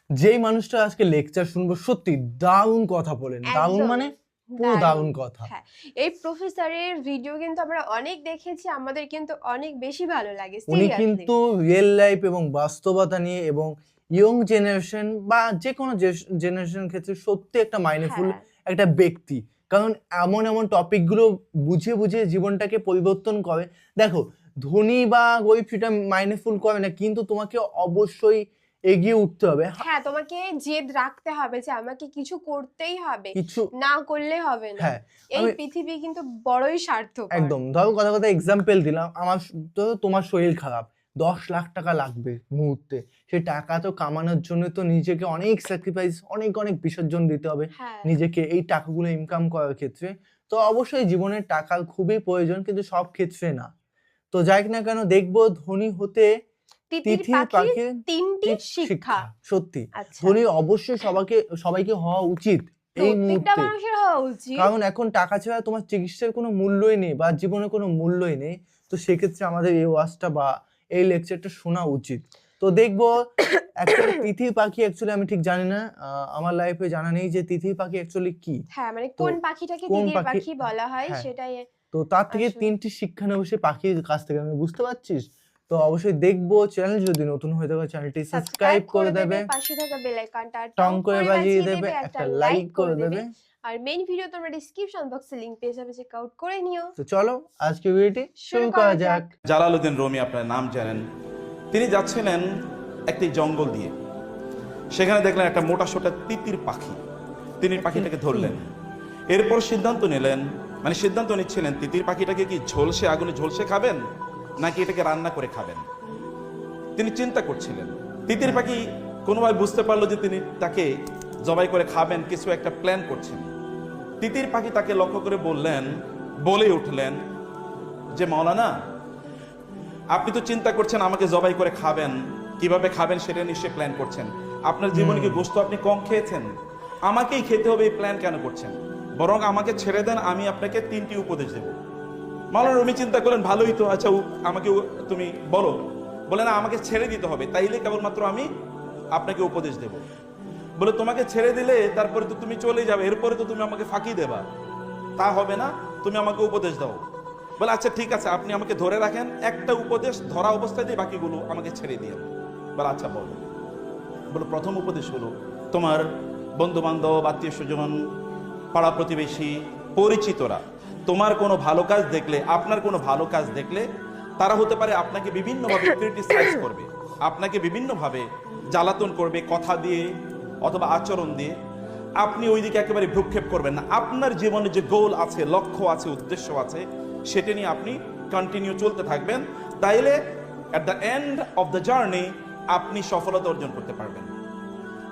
যেই মানুষটা আজকে লেকচার শুনবো সত্যি দারুণ কথা বলেন, দারুণ একদম মানে পুরো দারুণ। দারুণ কথা। হ্যাঁ, এই প্রফেসরের ভিডিও কিন্তু আমরা অনেক দেখেছি, আমাদের কিন্তু অনেক বেশি ভালো লাগে উনি সিরিয়াসলি। কিন্তু রিয়েল লাইফ এবং বাস্তবতা নিয়ে এবং ইয়ং জেনারেশন বা যে কোনো জেনারেশন ক্ষেত্রে সত্যি একটা মাইন্ডফুল হ্যাঁ, একটা ব্যক্তি। কারণ এমন এমন টপিকগুলো বুঝে বুঝে জীবনটাকে পরিবর্তন করে। দেখো, ধনী বা গরিব সেটা মাইন্ডফুল করে না, কিন্তু তোমাকে অবশ্যই এগিয়ে উঠতে হবে। হ্যাঁ, তোমাকে জেদ রাখতে হবে যে আমাকে কিছু করতেই হবে, কিছু, না করলে হবে না। হ্যাঁ, এই আমি পৃথিবী কিন্তু বড়ই স্বার্থপর। একদম ধরো কথা কথা এক্সাম্পল দিলাম, তো তোমার শরীর খারাপ, 10 লাখ টাকা লাগবে মুহূর্তে। সেই টাকা তো কামানোর জন্য তো নিজেকে অনেক স্যাক্রিফাইস, অনেক অনেক বিসর্জন দিতে হবে হ্যাঁ, নিজেকে এই টাকাগুলো ইনকাম করার ক্ষেত্রে। তো অবশ্যই জীবনে টাকার খুবই প্রয়োজন, কিন্তু সব ক্ষেত্রে না। তো যাই না কেন, দেখবো ধনী হতে তিতির তিথির পাখির পাখির 3টি শিক্ষা। শিক্ষা। সত্যি আচ্ছা, ধনী অবশ্যই সবাইকে হওয়া উচিত এই প্রত্যেকটা মুহূর্তে। মানুষের হওয়া উচিত। কারণ এখন টাকা ছাড়া তোমার চিকিৎসার কোনো মূল্যই নেই বা জীবনের কোনো মূল্যই নেই। তো সেক্ষেত্রে আমাদের এই ওয়াজটা বা এই লেকচারটা শোনা উচিত। তো দেখবো অ্যাকচুয়ালি তিথির পাখি, অ্যাকচুয়ালি আমি ঠিক জানি না, আমার লাইফে জানা নেই যে তিথির পাখি অ্যাকচুয়ালি কি। হ্যাঁ, মানে তো কোন পাখিটাকে কোন তিতির পাখি, পাখি বলা হয় হ্যাঁ, সেটাই তো তার থেকে আসলে। 3টি শিক্ষা নেবো সে পাখির কাছ থেকে, আমি বুঝতে পারছিস? তো অবশ্যই দেখবো। চ্যানেল যদি নতুন হয়ে থাকে চ্যানেলটি সাবস্ক্রাইব সাবস্ক্রাইব করে করে দেবে, দেবে, পাশে থাকা বেল আইকনটা টং টং করে করে বাজিয়ে বাজিয়ে দেবে, দেবে, একটা একটা লাইক লাইক করে করে দেবে। দেবে। আর মেইন ভিডিও তোমরা ডেসক্রিপশন বক্সে লিংক পেয়ে যাবে, চেক আউট করে নিও। তো চলো আজকে ভিডিওটি শুরু শুরু করা করা যাক। যাক। জালালউদ্দিন রুমি, আপনার নাম জানেন। তিনি যাচ্ছিলেন একটি জঙ্গল দিয়ে, সেখানে দেখলেন একটা মোটা সোটা তিতির পাখি। তিনি পাখিটাকে ধরলেন, এরপর সিদ্ধান্ত নিলেন, মানে সিদ্ধান্ত নিচ্ছিলেন তিতির পাখিটাকে কি ঝলসে আগুনে ঝলসে খাবেন নাকি এটাকে রান্না করে খাবেন। তিনি চিন্তা করছিলেন। তিতির পাখি কোনোভাবে বুঝতে পারলো যে তিনি তাকে জবাই করে খাবেন, কিছু একটা প্ল্যান করছেন। তিতির পাখি তাকে লক্ষ্য করে বলে উঠলেন যে মাওলানা, আপনি তো চিন্তা করছেন আমাকে জবাই করে খাবেন, কিভাবে খাবেন সেটা নিশ্চয়ই প্ল্যান করছেন। আপনার জীবনে কি গোশত আপনি কম খেয়েছেন? আমাকেই খেতে হবে এই প্ল্যান কেন করছেন? বরং আমাকে ছেড়ে দেন, আমি আপনাকে 3টি উপদেশ দেব। মাওলানা রুমি চিন্তা করলেন, ভালোই তো, আচ্ছা আমাকে তুমি বলো। বলে না, আমাকে ছেড়ে দিতে হবে, তাইলে কেবলমাত্র আমি আপনাকে উপদেশ দেব। বলে তোমাকে ছেড়ে দিলে তারপরে তো তুমি চলে যাবে, এরপরে তো তুমি আমাকে ফাঁকি দেবা, তা হবে না, তুমি আমাকে উপদেশ দাও। বলে আচ্ছা ঠিক আছে, আপনি আমাকে ধরে রাখেন, একটা উপদেশ ধরা অবস্থায় দিয়ে বাকিগুলো আমাকে ছেড়ে দিয়ে। বলে আচ্ছা বলো। বলে প্রথম উপদেশ হলো, তোমার বন্ধু বান্ধব, আত্মীয় স্বজন, পাড়া প্রতিবেশী, পরিচিতরা তোমার কোনো ভালো কাজ দেখলে, আপনার কোনো ভালো কাজ দেখলে, তারা হতে পারে আপনাকে বিভিন্নভাবে ক্রিটিসাইজ করবে, আপনাকে বিভিন্নভাবে জ্বালাতন করবে, কথা দিয়ে অথবা আচরণ দিয়ে। আপনি ওই দিকে একেবারে ভ্রুক্ষেপ করবেন না। আপনার জীবনে যে গোল আছে, লক্ষ্য আছে, উদ্দেশ্য আছে, সেটা নিয়ে আপনি কন্টিনিউ চলতে থাকবেন। তাইলে at the end of the journey আপনি সফলতা অর্জন করতে পারবেন।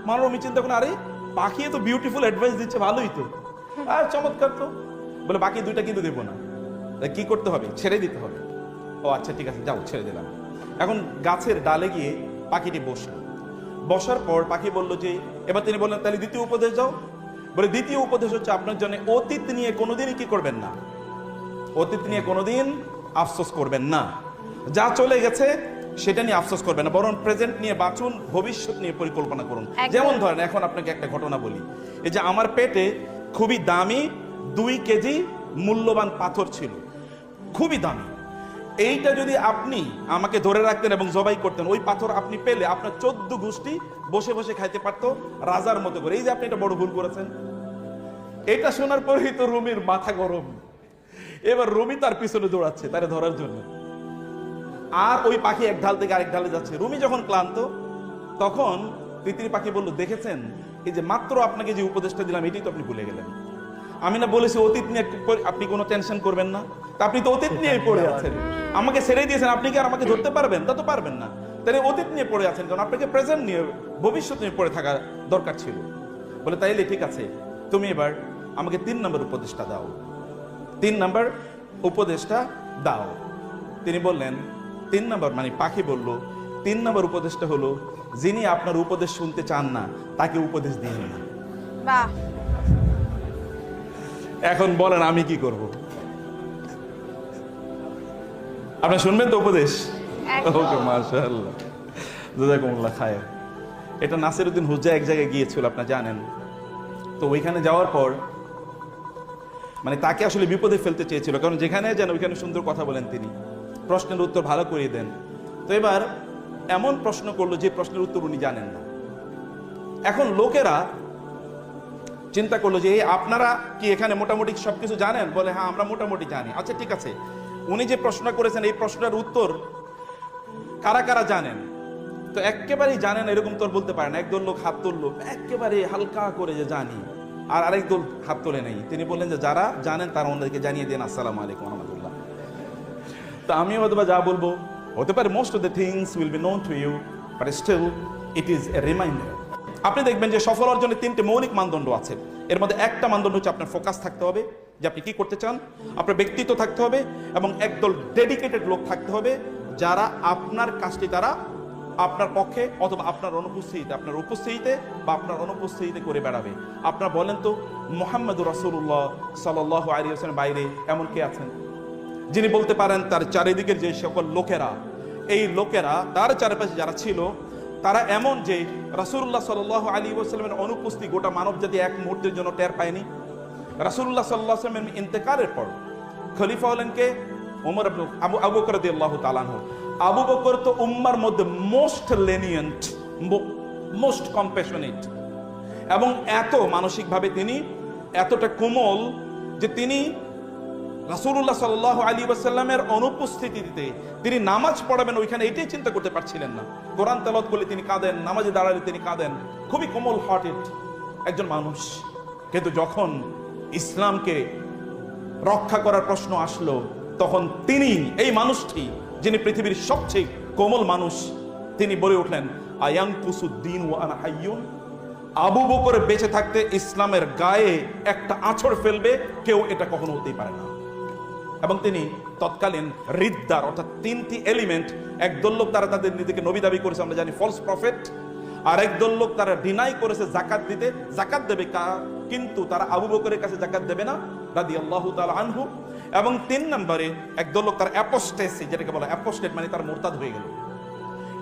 মানুষ আমি চিন্তা করেন, আরে পাখি তো বিউটিফুল অ্যাডভাইস দিচ্ছে, ভালোই তো, আর চমৎকার তো। বলে বাকি 2টা কিন্তু দেবো না, কি করতে হবে? ছেড়ে দিতে হবে। ও আচ্ছা ঠিক আছে, যাও ছেড়ে দিলাম। এখন গাছের ডালে গিয়ে পাখিটি বসলো। বসার পর পাখি বলল যে, এবার তিনি বললেন তাহলে দ্বিতীয় উপদেশ দাও। বলে দ্বিতীয় উপদেশ হচ্ছে, আপনার জন্য অতীত নিয়ে কোনোদিনই কি করবেন না, অতীত নিয়ে কোনোদিন আফসোস করবেন না। যা চলে গেছে সেটা নিয়ে আফসোস করবেন না, বরং প্রেজেন্ট নিয়ে বাঁচুন, ভবিষ্যৎ নিয়ে পরিকল্পনা করুন। একদম। যেমন ধরেন, এখন আপনাকে একটা ঘটনা বলি। এই যে আমার পেটে খুবই দামি 2 কেজি মূল্যবান পাথর ছিল, খুবই দামি। এইটা যদি আপনি আমাকে ধরে রাখতেন এবং জবাই করতেন, ওই পাথর আপনি পেলে আপনার 14 গোষ্ঠী বসে বসে খাইতে পারতো রাজার মতো করে। এই যে আপনি এটা বড় ভুল করেছেন। এটা শোনার পরেই তো রুমির মাথা গরম। এবার রুমি তার পিছনে দৌড়াচ্ছে তারে ধরার জন্য, আর ওই পাখি এক ঢাল থেকে আরেক ঢালে যাচ্ছে। রুমি যখন ক্লান্ত, তখন তিতির পাখি বলল, দেখেছেন এই যে মাত্র আপনাকে যে উপদেশটা দিলাম এটাই তো আপনি ভুলে গেলেন। আমি না বলেছি অতীত নিয়ে আপনি কোনো টেনশন করবেন না? তা আপনি তো অতীত নিয়েই পড়ে আছেন, আমাকে ছেড়ে দিয়েছেন, আপনি কি আর আমাকে ধরতে পারবেন? তা তো পারবেন না। তাহলে অতীত নিয়ে পড়ে আছেন, কারণ আপনাকে প্রেজেন্ট নিয়ে, ভবিষ্যৎ নিয়ে পড়ে থাকা দরকার ছিল। বলে তাইলে ঠিক আছে, তুমি এবার আমাকে 3 নম্বর উপদেশটা দাও, 3 নম্বর উপদেশটা দাও। তিনি বললেন 3 নম্বর, মানে পাখি বলল 3 নম্বর উপদেশটা হলো, যিনি আপনার উপদেশ শুনতে চান না তাকে উপদেশ দিন না। বাহ, এখন বলেন আমি কি করব? আপনি শুনবেন তো উপদেশ? একদম। ওকে, মাশাআল্লাহ, জাযাকুমুল্লাহ খায়ের। এটা নাসিরউদ্দিন হুজ্জা এক জায়গায় গিয়েছিল, আপনারা জানেন। তো ওইখানে যাওয়ার পর মানে তাকে আসলে বিপদে ফেলতে চেয়েছিল, কারণ যেখানে যান ওইখানে সুন্দর কথা বলেন তিনি, প্রশ্নের উত্তর ভালো করে দেন। তো এবার এমন প্রশ্ন করলো যে প্রশ্নের উত্তর উনি জানেন না। এখন লোকেরা চিন্তা করলো যে আপনারা কি এখানে মোটামুটি সবকিছু জানেন? বলে হ্যাঁ আমরা মোটামুটি জানি। আচ্ছা ঠিক আছে, উনি যে প্রশ্ন করেছেন এই প্রশ্নের উত্তর কারা কারা জানেন? তো একেবারেই জানেন এরকম তো বলতে পারেন। একদল লোক হাত তুললো একেবারে হালকা করে যে জানি, আর আরেক দল হাত তোলে নেই। তিনি বললেন যে যারা জানেন তারা ওনাদেরকে জানিয়ে দেন আসসালামু আলাইকুম ওয়া রাহমাতুল্লাহ। তো আমি হয়তো যা বলবো হতে পারে most of the things will be known to you, but still it is a reminder. আপনি দেখবেন যে সফল অর্জনের 3টে মৌলিক মানদণ্ড আছে। এর মধ্যে একটা মানদণ্ড হচ্ছে আপনার ফোকাস থাকতে হবে যে আপনি কি করতে চান, আপনার ব্যক্তিত্ব থাকতে হবে, এবং একদল ডেডিকেটেড লোক থাকতে হবে যারা আপনার কাজটি তারা আপনার পক্ষে অথবা আপনার উপস্থিতিতে বা আপনার অনুপস্থিতিতে করে বেড়াবে। আপনার বলেন তো মুহাম্মদুর রাসূলুল্লাহ সাল্লাল্লাহু আলাইহি ওয়াসাল্লামের বাইরে এমন কে আছেন যিনি বলতে পারেন তার চারিদিকের যে সকল লোকেরা, এই লোকেরা তার চারপাশে যারা ছিল তারা এমন যে রাসূলুল্লাহ সাল্লাল্লাহু আলাইহি ওয়াসাল্লামের অনুপস্থিতি গোটা মানবজাতি এক মুহূর্তের জন্য টের পায়নি। রাসূলুল্লাহ সাল্লাল্লাহু আলাইহি ওয়াসাল্লামের ইন্তেকালের পর খলিফা হলেন কে? ওমর ইবনে আবু বকর রাদিয়াল্লাহু তাআলা আনহু। আবু বকর তো উম্মার মধ্যে মোস্ট লেনিয়েন্ট, মোস্ট কম্প্যাশনেট, এবং এত মানসিকভাবে তিনি এতটা কোমল যে তিনি রাসূলুল্লাহ সাল্লাল্লাহু আলাইহি ওয়াসাল্লামের অনুপস্থিতিতে তিনি নামাজ পড়াবেন ওইখানে এটাই চিন্তা করতে পারছিলেন না। কোরআন তেলাওয়াত করলে তিনি কাঁদেন, নামাজে দাঁড়ালে তিনি কাঁদেন। খুবই কোমল হার্টেড একজন মানুষ। কিন্তু যখন ইসলামকে রক্ষা করার প্রশ্ন আসলো তখন তিনি, এই মানুষটি যিনি পৃথিবীর সবচেয়ে কোমল মানুষ, তিনি বলে উঠলেন আয়ানকুসুদ্দিন ওয়া আনা হাইয়ুন। আবু বকর বেঁচে থাকতে ইসলামের গায়ে একটা আঁচড় ফেলবে কেউ, এটা কখনো হতেই পারে না। এবং তিনি তৎকালীন রিদ্দার অর্থাৎ 3টি এলিমেন্ট, একদল লোক তারা তাদের নিজেকে নবী দাবি করেছে, আমরা জানি ফলস প্রফেট, আর একদল লোক তারা ডিনাই করেছে জাকাত দিতে, জাকাত দেবে কিন্তু তারা আবু বকরের কাছে জাকাত দেবে না রাদিয়াল্লাহু তাআলা আনহু। এবং 3 নম্বরে একদল লোক তার অ্যাপোস্টেসি, যেটাকে বলা অ্যাপোস্টেট মানে তার মুরতাদ হয়ে গেল।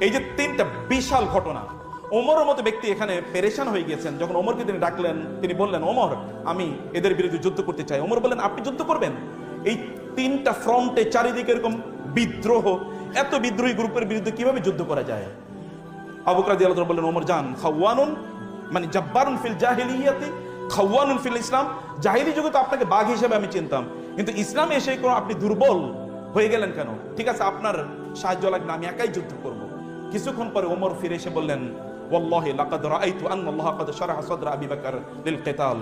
এই যে 3টা বিশাল ঘটনা, ওমরের মতো ব্যক্তি এখানে পেরেশান হয়ে গিয়েছেন। যখন ওমরকে তিনি ডাকলেন, তিনি বললেন ওমর আমি এদের বিরুদ্ধে যুদ্ধ করতে চাই। ওমর বললেন আপনি যুদ্ধ করবেন? এই 3টা ফ্রন্টে চারিদিকে এরকম বিদ্রোহ, এত বিদ্রোহী গ্রুপের বিরুদ্ধে কিভাবে যুদ্ধ করা যায়? আবু বকর রাদিয়াল্লাহু তাআলা বললেন ওমর যান, খাওয়ানুন মানে জাব্বারুন ফিল জাহিলিয়াতি খাওয়ানুন ফিল ইসলাম। জাহিলি যুগে তো আপনাকে বাঘ হিসেবে আমি চিনতাম, কিন্তু ইসলামে এসে কোনো আপনি দুর্বল হয়ে গেলেন কেন? ঠিক আছে আপনার সাহায্য লাগবে, আমি একাই যুদ্ধ করব। কিছুক্ষণ পরে ওমর ফিরে এসে বললেন ওয়াল্লাহি লাকাদ রাআইতু আন্নাল্লাহা কাদ শারাহা সাদরা আবি বকর লিল কিতাল।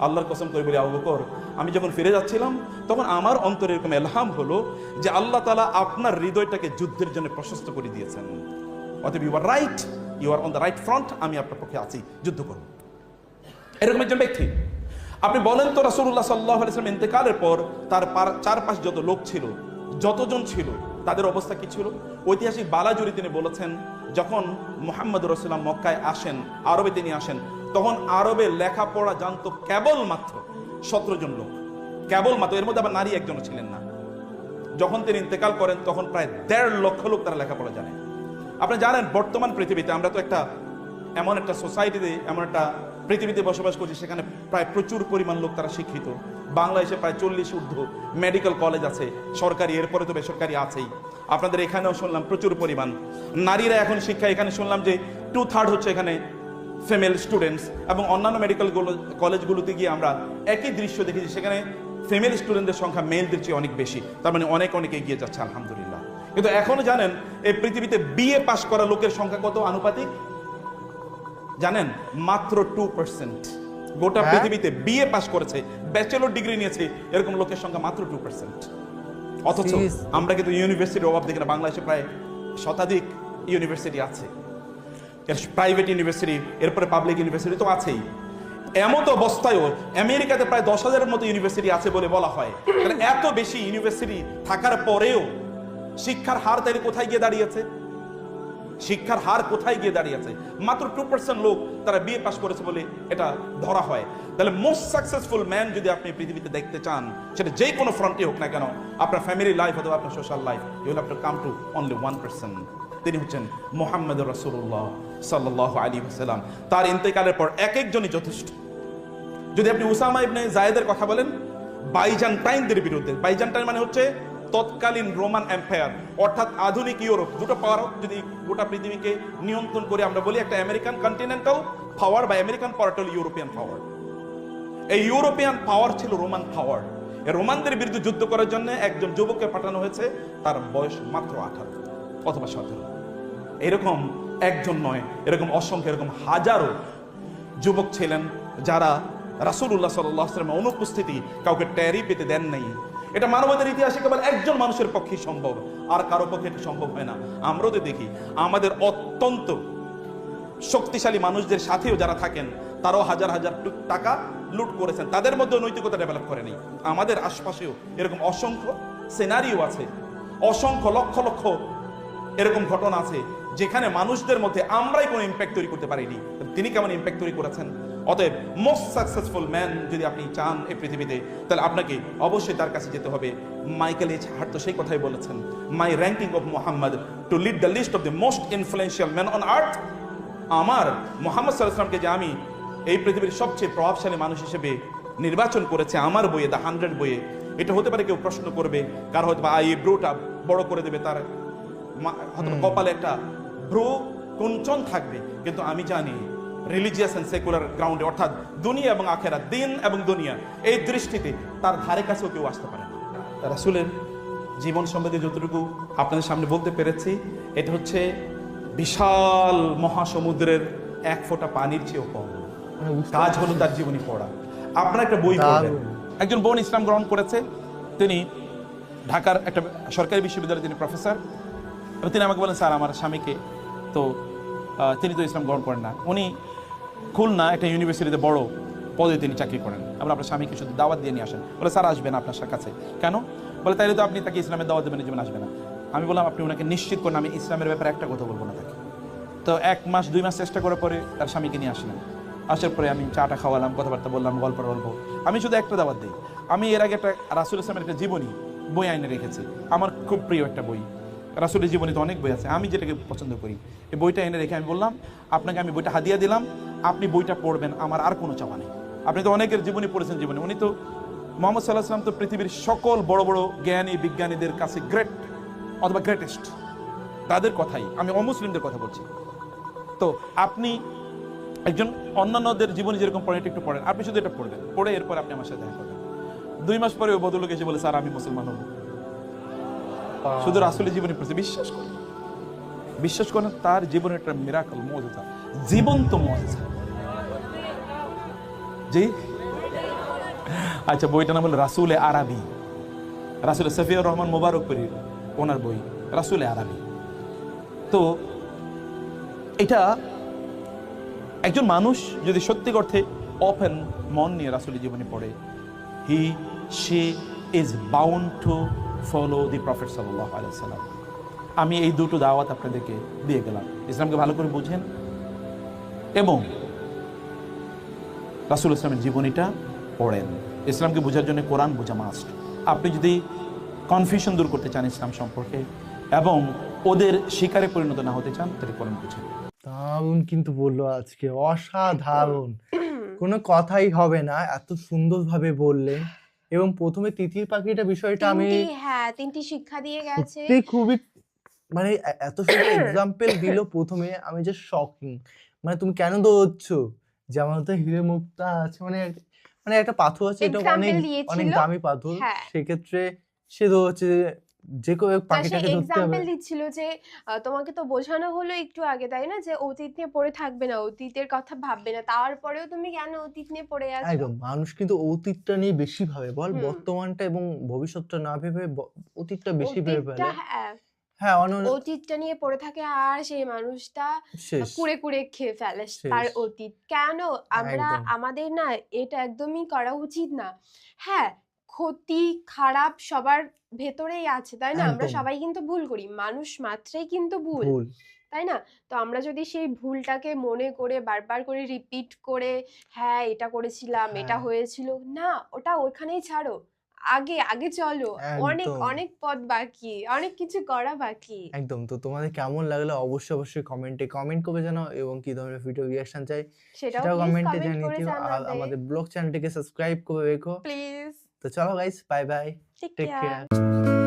আল্লাহর কসম করে বলি আবু বকর, আমি যখন ফিরে যাচ্ছিলাম তখন আমার অন্তরে এরকম ইলহাম হলো যে আল্লাহ তাআলা আপনার হৃদয়টাকে যুদ্ধের জন্য প্রশস্ত করে দিয়েছেন। অতএব you are right, you are on the right front, আমি আপনার পক্ষে আছি, যুদ্ধ করুন। এরকম একজন ব্যক্তি। আপনি বলেন তো রাসূলুল্লাহ সাল্লাল্লাহু আলাইহি ওয়াসাল্লাম ইন্তেকালের পর তার চারপাশে যত লোক ছিল, যতজন ছিল, তাদের অবস্থা কি ছিল? ঐতিহাসিক বালাজুরি তিনি বলেছেন যখন মুহাম্মদুর রাসূলুল্লাহ মক্কায় আসেন, আরবে তিনি আসেন, তখন আরবে লেখাপড়া জানতো কেবলমাত্র 17 জন লোক, কেবলমাত্র। এর মধ্যে আবার নারী একজনও ছিলেন না। যখন তিনি ইন্তেকাল করেন তখন প্রায় 1.5 লক্ষ লোক তারা লেখাপড়া জানে। আপনি জানেন বর্তমান পৃথিবীতে আমরা তো এমন একটা সোসাইটিতে, এমন একটা পৃথিবীতে বসবাস করছি সেখানে প্রায় প্রচুর পরিমাণ লোক তারা শিক্ষিত। বাংলাদেশে প্রায় 40 ঊর্ধ্ব মেডিকেল কলেজ আছে, সরকারি, এরপরে তো বেসরকারি আছেই। আপনাদের এখানেও শুনলাম প্রচুর পরিমাণ নারীরা এখন শিক্ষা, এখানে শুনলাম যে 2/3 হচ্ছে এখানে ফিমেল স্টুডেন্টস, এবং অন্যান্য মেডিকেল কলেজগুলোতে গিয়ে আমরা একই দৃশ্য দেখেছি, সেখানে ফিমেল স্টুডেন্টদের সংখ্যা মেলদের চেয়ে অনেক বেশি। তার মানে অনেক এগিয়ে যাচ্ছে আলহামদুলিল্লাহ। কিন্তু এখনো জানেন এই পৃথিবীতে বিএ পাস করা লোকের সংখ্যা কত আনুপাতিক জানেন? মাত্র 2%। গোটা পৃথিবীতে বিএ পাস করেছে, ব্যাচেলর ডিগ্রি নিয়েছে, এরকম লোকের সংখ্যা মাত্র 2%। অথচ আমরা কিন্তু ইউনিভার্সিটির অভাব দেখি না। বাংলাদেশে প্রায় শতাধিক ইউনিভার্সিটি আছে, প্রাইভেট ইউনিভার্সিটি, এরপরে পাবলিক ইউনিভার্সিটি তো আছেই। এমত অবস্থায়ও আমেরিকাতে প্রায় 10,000-এর মতো ইউনিভার্সিটি আছে বলে বলা হয়। এত বেশি ইউনিভার্সিটি থাকার পরেও শিক্ষার হার তাইলে কোথায় গিয়ে দাঁড়িয়েছে? শিক্ষার হার কোথায় গিয়ে দাঁড়িয়েছে? মাত্র 2% লোক তারা বিএ পাস করেছে বলে এটা ধরা হয়। তাহলে মোস্ট সাকসেসফুল ম্যান যদি আপনি পৃথিবীতে দেখতে চান, সেটা যে কোনো ফ্রন্টে হোক না কেন, আপনার ফ্যামিলি লাইফ অথবা আপনার social life, you will have to come to only 1%। তিনি হচ্ছেন মুহাম্মদুর রাসূলুল্লাহ সাল্লাল্লাহু আলাইহি ওয়াসাল্লাম। তার ইন্তেকালের পর এক একজনই যথেষ্ট। যদি আপনি উসামা ইবনে জায়েদের কথা বলেন, বাইজান্টাইনদের বিরুদ্ধে, বাইজান্টাইন মানে হচ্ছে তৎকালীন রোমান এম্পায়ার, অর্থাৎ আধুনিক ইউরোপ, দুটো পাওয়ার যদি গোটা পৃথিবীকে নিয়ন্ত্রণ করে আমরা বলি, একটা আমেরিকান কন্টিনেন্টাল পাওয়ার বা আমেরিকান পাওয়ার হলো ইউরোপিয়ান পাওয়ার। এই ইউরোপিয়ান পাওয়ার ছিল রোমান পাওয়ার। এই রোমানদের বিরুদ্ধে যুদ্ধ করার জন্য একজন যুবককে পাঠানো হয়েছে, তার বয়স মাত্র 18 অথবা 17। এরকম একজন নয়, এরকম অসংখ্য, এরকম হাজারো যুবক ছিলেন যারা রাসূলুল্লাহ সাল্লাল্লাহু আলাইহি ওয়াসাল্লামের অনুপস্থিতি কাউকে ট্যারি পেতে দেন নাই। এটা মানবতার ইতিহাসে কেবল একজন মানুষের পক্ষেই সম্ভব, আর কারো পক্ষে এটা সম্ভব হয় না। আমরাও তো দেখি আমাদের অত্যন্ত শক্তিশালী মানুষদের সাথেও যারা থাকেন, তারাও হাজার হাজার টাকা লুট করেছেন, তাদের মধ্যে নৈতিকতা ডেভেলপ করেনি। আমাদের আশপাশেও এরকম অসংখ্য সিনারিও আছে, অসংখ্য লক্ষ লক্ষ এরকম ঘটনা আছে যেখানে মানুষদের মধ্যে আমরাই কোনো ইম্প্যাক্ট তৈরি করতে পারিনি, তিনি কেমন ইম্প্যাক্ট তৈরি করেছেন। অতএব মোস্ট সাকসেসফুল ম্যান যদি আপনি চান এই পৃথিবীতে, তাহলে আপনাকে অবশ্যই তার কাছে যেতে হবে। মাইকেল এইচ হার্ট তো সেই কথাই বলেছেন, my ranking of Muhammad to lead the list of the most influential man on earth. আমার মুহাম্মদ সাল্লাল্লাহু আলাইহি ওয়াসাল্লামকে যে আমি এই পৃথিবীর সবচেয়ে প্রভাবশালী মানুষ হিসেবে নির্বাচন করেছে আমার বইয়ে, দ্য 100 বইয়ে, এটা হতে পারে কেউ প্রশ্ন করবে, কার হয়তো বা এই ব্রোটা বড় করে দেবে, তার হয়তো কপালে একটা ব্রো কুঞ্চন থাকবে, কিন্তু আমি জানি রিলিজিয়াস এন্ড সেকুলার গ্রাউন্ডে, অর্থাৎ দুনিয়া এবং আখেরাত, দিন এবং দুনিয়া, এই দৃষ্টিতে তার ধারে কাছেও কেউ আসতে পারে না। রাসূলের জীবন সম্বন্ধে যতটুকু আপনাদের সামনে বলতে পেরেছি, এটা হচ্ছে বিশাল মহাসমুদ্রের এক ফোঁটা পানির চেয়েও কম। কাজ হলো তার জীবনী পড়া। আপনারা একটা বই পড়বেন। একজন বোন ইসলাম গ্রহণ করেছে, তিনি ঢাকার একটা সরকারি বিশ্ববিদ্যালয়ে তিনি প্রফেসর। তিনি আমাকে বলেন, স্যার আমার স্বামীকে তো তিনি তো ইসলাম গ্রহণ করেন না, উনি খুলনা একটা ইউনিভার্সিটিতে বড় পদে তিনি চাকরি করেন, আমরা আপনার স্বামীকে শুধু দাওয়াত দিয়ে নিয়ে আসেন। বলে, স্যার আসবেন আপনার কাছে কেন? বলে, তাইলে তো আপনি তাকে ইসলামের দাওয়াত দেবেন, জীবন আসবে না। আমি বললাম, আপনি ওনাকে নিশ্চিত করেন আমি ইসলামের ব্যাপারে একটা কথা বলবো না তাকে। তো 1 মাস 2 মাস চেষ্টা করার পরে তার স্বামীকে নিয়ে আসলেন। আসার পরে আমি চাটা খাওয়ালাম, কথাবার্তা বললাম, গল্প। আমি শুধু একটা দাওয়াত দিই। আমি এর আগে একটা রাসূল ইসলামের একটা জীবনী বই আইনে রেখেছি, আমার খুব প্রিয় একটা বই। রাসূলের জীবনীতে অনেক বই আছে, আমি যেটাকে পছন্দ করি এই বইটা এনে রেখে আমি বললাম, আপনাকে আমি বইটা হাদিয়া দিলাম, আপনি বইটা পড়বেন, আমার আর কোনো চাওয়া নেই। আপনি তো অনেকের জীবনী পড়েছেন, জীবনী উনি তো মুহাম্মদ সাল্লাল্লাহু আলাইহি ওয়াসাল্লাম তো পৃথিবীর সকল বড় বড় জ্ঞানী বিজ্ঞানীদের কাছে গ্রেট অথবা গ্রেটেস্ট, তাদের কথাই, আমি অমুসলিমদের কথা বলছি। তো আপনি একজন অন্যান্যদের জীবনী যেরকম পড়েন একটু পড়েন, আপনি শুধু এটা পড়বেন, পড়ে এরপর আপনি আমার সাথে দেখা করবেন। 2 মাস পরে ওই ভদ্রলোক এসে বলে, স্যার আমি মুসলমান হব, শুধু রাসূলের জীবনী পড়ছে। বিশ্বাস করেন তার জীবনে একটা মিরাকল, মুজিজা, জীবন্ত মুজিজা। জি আচ্ছা, বইটার নাম হলো রাসূলে আরবি, রাসূল সফিউর রহমান মুবারকপুরী ওনার বই রাসূলে আরবি। তো এটা একজন মানুষ যদি সত্যি অর্থে ওপেন মন নিয়ে রাসূলের জীবনী পড়ে, she is bound to follow the Prophet sallallahu alaihi wasallam। আমি এই দুটো দাওয়াত আপনাদেরকে দিয়ে গেলাম, ইসলামকে ভালো করে বুঝেন এবং রাসূল ইসলামের জীবনীটা পড়েন। ইসলামকে বোঝার জন্য কোরআন বোঝা মাস্ট। আপনি যদি কনফিউশন দূর করতে চান ইসলাম সম্পর্কে এবং ওদের শিকারে পরিণত না হতে চান, তাহলে কোরআন বুঝেন। দারুণ কিন্তু বললো আজকে, অসাধারণ, কোনো কথাই হবে না, এত সুন্দরভাবে বললেন। এবং প্রথমে তিতির পাখিটা বিষয়টা আমি 3টি শিক্ষা দিয়ে গেছে। সত্যি খুবই মানে এত সুন্দর এক্সাম্পল দিল প্রথমে, আমি যে শকিং। মানে তুমি কেন দৌড়চ্ছো, যে আমার তো হিরে মুক্তা আছে, মানে মানে একটা পাথর আছে, এটা অনেক অনেক দামি পাথর, সেক্ষেত্রে সে দৌড়চ্ছে যে কেউ পাখিটাকে ধরতে হবে। এক্সাম্পল দিচ্ছিল যে তোমাকে তো বোঝানো হলো একটু আগে, তাই না, যে অতীত নিয়ে পড়ে থাকবে না, অতীতের কথা ভাববে না, তারপরেও তুমি কেন অতীত নিয়ে পড়ে আছো? একদম, মানুষ কিন্তু অতীতটা নিয়ে বেশি ভাবে, বল বর্তমানটা এবং ভবিষ্যৎটা না ভেবে অতীতটা বেশি ভেবে ফেলে। হ্যাঁ, অতীতটা নিয়ে পড়ে থাকে আর সেই মানুষটা কুড়ে কুড়ে খেয়ে ফেলে তার অতীত। কেন আমাদের না এটা একদমই করা উচিত না। হ্যাঁ, ক্ষতি খারাপ সবার ভেতরেই আছে, তাই না, আমরা সবাই কিন্তু ভুল করি, মানুষ মাত্রই কিন্তু ভুল, তাই না? তো আমরা যদি সেই ভুলটাকে মনে করে বারবার করে রিপিট করে, হ্যাঁ এটা করেছিলাম, এটা হয়েছিল না, ওটা ওখানেই ছাড়ো। আগে আগে চলো, অনেক একদম। অনেক পথ বাকি, অনেক কিছু করা বাকি। একদম। তো তোমাদের কেমন লাগলো অবশ্যই কমেন্টে কমেন্ট করে জানাও, এবং কি ধরনের ভিডিও রিঅ্যাকশন চাই সেটাও সেটাও প্লিজ কমেন্টে কমেন্ট জানিয়ে করে দিও। আর জানাবে আমাদের ব্লগ চ্যানেলটিকে সাবস্ক্রাইব করে রেখো। প্লিজ। তো চলো guys, bye bye, take take care. Care.